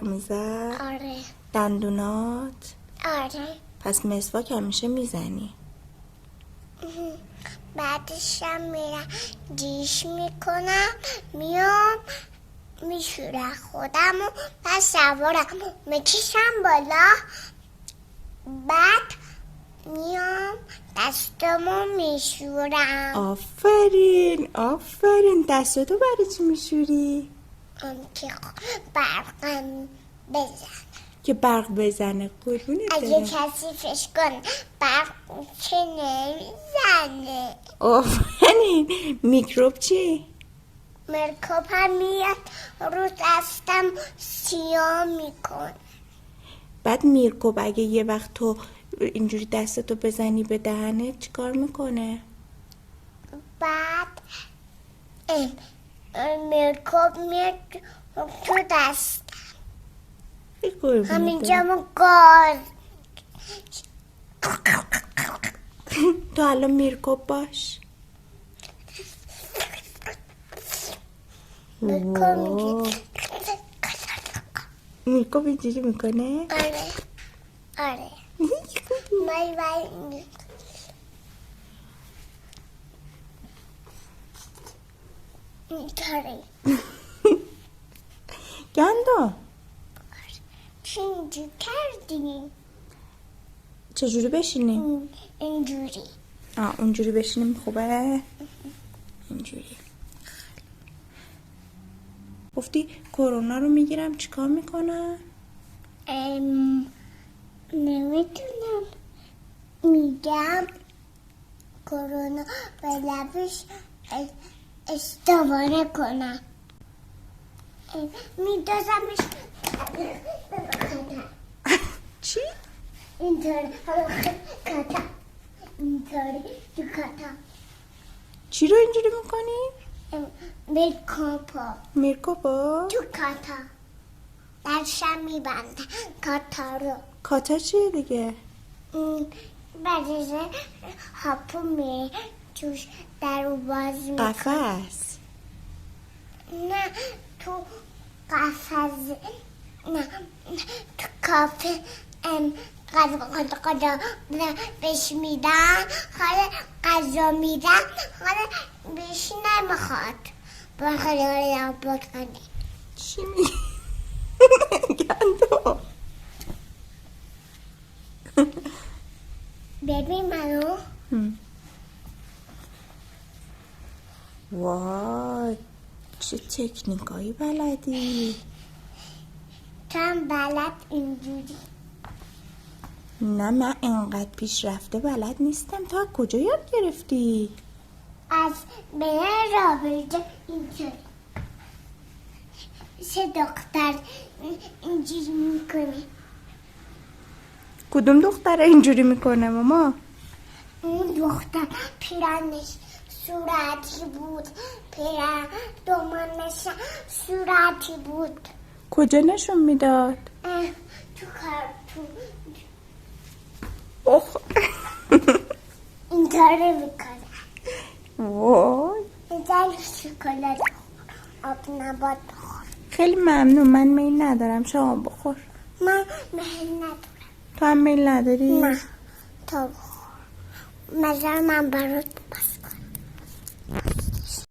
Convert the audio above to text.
برق میزد؟ آره. دندونات؟ آره. پس مسواک همیشه میزنی؟ بعدشم میرم دیش میکنم، میام میشورم خودمو، پس سوارم میکشم بالا، بعد میام دستامو میشورم. آفرین. دستاتو برای چی میشوری؟ که برقم بزن، که برق بزنه. قربونت اگه برم. کسی فش کنه برق که نمیزنه. آفرین. میکروب چی؟ میکروب هم میاد رو دستم سیاه میکن. بعد میکروب اگه یه وقت تو اینجوری دستتو بزنی به دهنه چیکار میکنه؟ بعد میکروب میاد تو دست، همینجا گاز. تو الان میکروب باش. میکروب اینجوری میکنه؟ آره. مای اینطوری. گندم چی اینجوری کردی؟ چجوری بشینیم؟ اینجوری. اونجوری بشینیم خوبه؟ اینجوری. گفتی کرونا رو میگیرم چیکار میکنن؟ نمیتونم، میگم کرونا به لبش استواره کنم، میدازمش. چی؟ اینطوری کتا، اینطوری تو کتا. چی رو اینجوری میکنی؟ میرکوبا؟ تو کتا درشم میبنده کتا رو. کاتا چیه دیگه؟ بعدش هاپو میره توش، در رو باز میکنه. قفس؟ نه تو قفس، نه تو کافه. غذا بهش میدن، حالا غذا میدن، حالا بهش نمیخواد بخواد بکنه. چی میگی؟ گندم ببین منو. وای چه تکنیکایی بلدی. تو هم بلد اینجوری. نه من انقد پیشرفته بلد نیستم. تو از کجا یاد گرفتی؟ از بین رابطه اینجوری. سه دختر اینجوری میکنه. کدوم دختره اینجوری میکنه ماما؟ اون دختر پیرنش صورتی بود، پیرن دومنش صورتی بود. کجا نشون میداد؟ تو کارتون. اوه اینطوری میکنه. وای اینطوری شکلات آب نبات بخور. خیلی ممنون. من میل ندارم. شما بخور. من میل ندارم. تو هم میل نداری؟ نه تو بخور. مزار من برات بس.